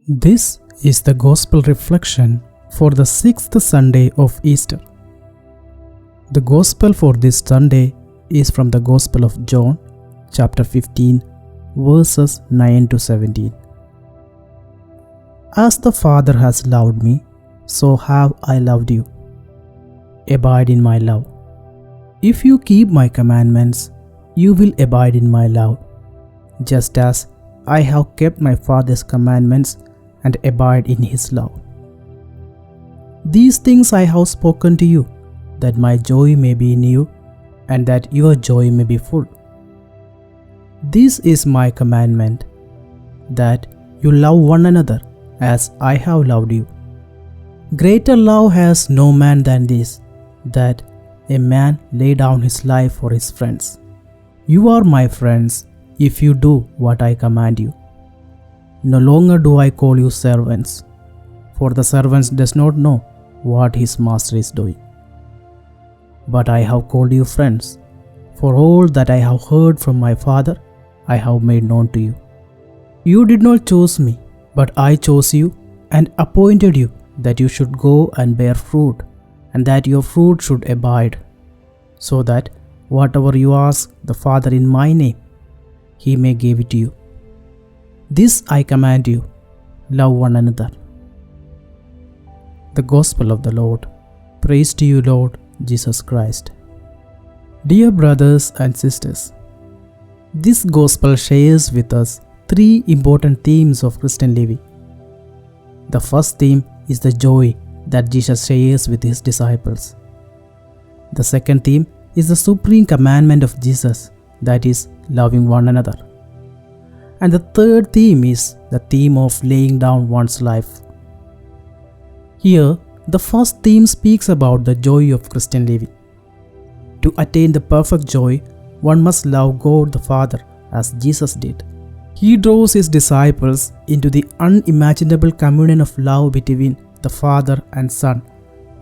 This is the Gospel reflection for the sixth Sunday of Easter. The Gospel for this Sunday is from the Gospel of John, chapter 15, verses 9 to 17. As the Father has loved me, so have I loved you. Abide in my love. If you keep my commandments, you will abide in my love, just as I have kept my Father's commandments and abide in his love. These things I have spoken to you, that my joy may be in you, and that your joy may be full. This is my commandment, that you love one another as I have loved you. Greater love has no man than this, that a man lay down his life for his friends. You are my friends if you do what I command you. No longer do I call you servants, for the servant does not know what his master is doing. But I have called you friends, for all that I have heard from my Father, I have made known to you. You did not choose me, but I chose you and appointed you that you should go and bear fruit, and that your fruit should abide, so that whatever you ask the Father in my name, he may give it to you. This I command you, love one another. The Gospel of the Lord. Praise to you, Lord Jesus Christ. Dear brothers and sisters, this Gospel shares with us three important themes of Christian living. The first theme is the joy that Jesus shares with his disciples. The second theme is the supreme commandment of Jesus, that is, loving one another. And the third theme is the theme of laying down one's life. Here, the first theme speaks about the joy of Christian living. To attain the perfect joy, one must love God the Father as Jesus did. He draws his disciples into the unimaginable communion of love between the Father and Son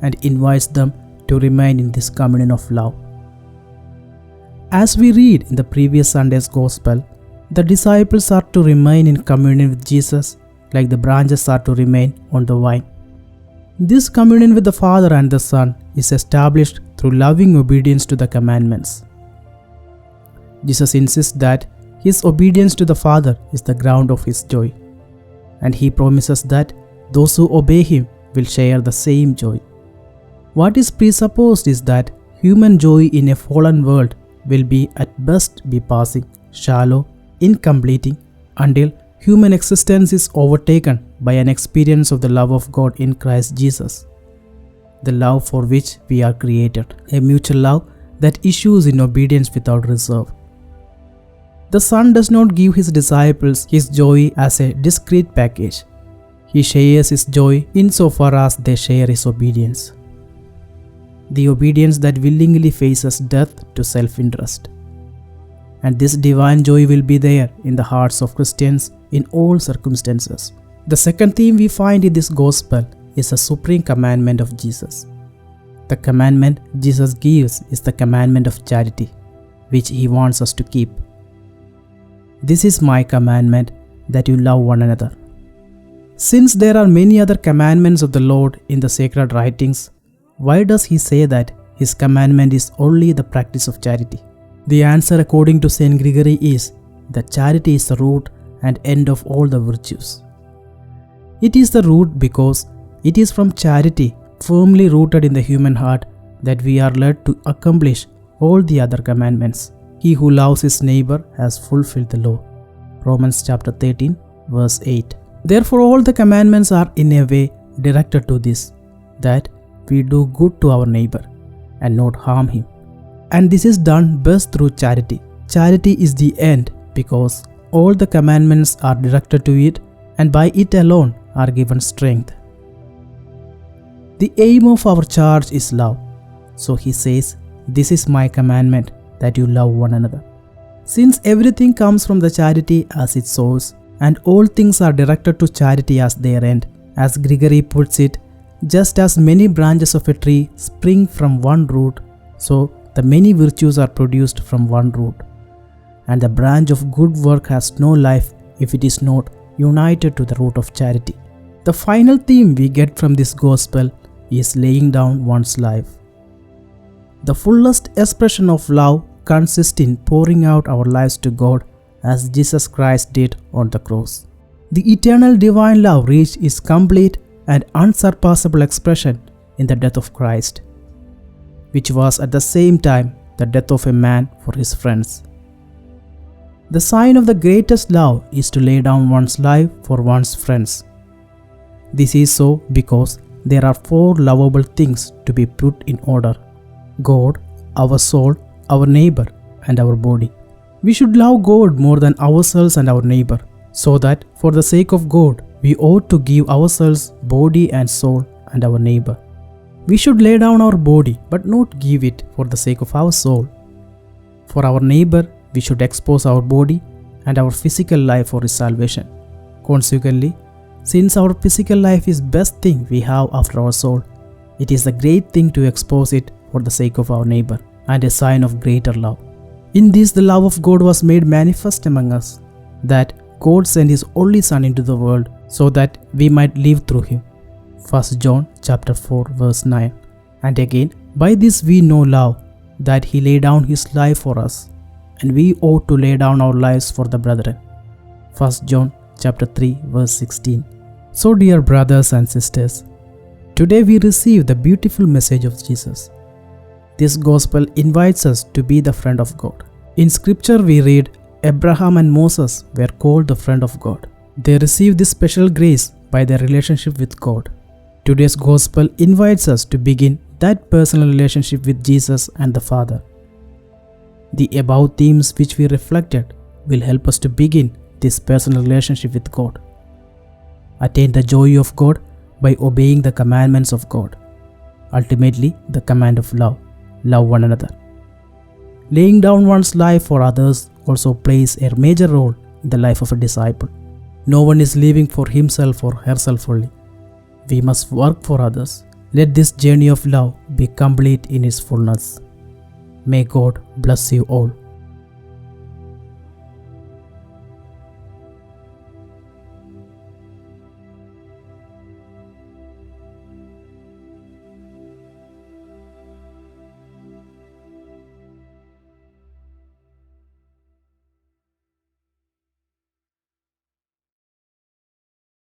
and invites them to remain in this communion of love. As we read in the previous Sunday's Gospel, the disciples are to remain in communion with Jesus like the branches are to remain on the vine. This communion with the Father and the Son is established through loving obedience to the commandments. Jesus insists that his obedience to the Father is the ground of his joy, and he promises that those who obey him will share the same joy. What is presupposed is that human joy in a fallen world will be at best be passing, shallow, incompleting, until human existence is overtaken by an experience of the love of God in Christ Jesus, the love for which we are created, a mutual love that issues in obedience without reserve. The Son does not give his disciples his joy as a discrete package. He shares his joy insofar as they share his obedience. The obedience that willingly faces death to self-interest. And this divine joy will be there in the hearts of Christians in all circumstances. The second theme we find in this Gospel is the supreme commandment of Jesus. The commandment Jesus gives is the commandment of charity, which he wants us to keep. This is my commandment, that you love one another. Since there are many other commandments of the Lord in the sacred writings, why does he say that his commandment is only the practice of charity? The answer according to Saint Gregory is that charity is the root and end of all the virtues. It is the root because it is from charity, firmly rooted in the human heart, that we are led to accomplish all the other commandments. He who loves his neighbor has fulfilled the law. Romans chapter 13, verse 8. Therefore all the commandments are in a way directed to this, that we do good to our neighbor and not harm him. And this is done best through charity. Charity is the end because all the commandments are directed to it, and by it alone are given strength. The aim of our charge is love. So he says, this is my commandment, that you love one another. Since everything comes from the charity as its source, and all things are directed to charity as their end, as Gregory puts it, just as many branches of a tree spring from one root, so the many virtues are produced from one root. And the branch of good work has no life if it is not united to the root of charity. The final theme we get from this gospel is laying down one's life. The fullest expression of love consists in pouring out our lives to God as Jesus Christ did on the cross. The eternal divine love reached its complete and unsurpassable expression in the death of Christ, which was at the same time the death of a man for his friends. The sign of the greatest love is to lay down one's life for one's friends. This is so because there are 4 lovable things to be put in order: God, our soul, our neighbor, and our body. We should love God more than ourselves and our neighbor, so that for the sake of God, we ought to give ourselves, body and soul, and our neighbor. We should lay down our body, but not give it for the sake of our soul. For our neighbor, we should expose our body and our physical life for his salvation. Consequently, since our physical life is best thing we have after our soul, it is a great thing to expose it for the sake of our neighbor, and a sign of greater love. In this the love of God was made manifest among us, that God sent his only Son into the world so that we might live through him. 1 John chapter 4 verse 9. And again, by this we know love, that he laid down his life for us, and we ought to lay down our lives for the brethren. 1 John chapter 3 verse 16. So dear brothers and sisters, today we receive the beautiful message of Jesus. This gospel invites us to be the friend of God. In scripture we read, Abraham and Moses were called the friend of God. They received this special grace by their relationship with God. Today's gospel invites us to begin that personal relationship with Jesus and the Father. The above themes which we reflected will help us to begin this personal relationship with God. Attain the joy of God by obeying the commandments of God. Ultimately, the command of love. Love one another. Laying down one's life for others also plays a major role in the life of a disciple. No one is living for himself or herself only. We must work for others. Let this journey of love be complete in its fullness. May God bless you all.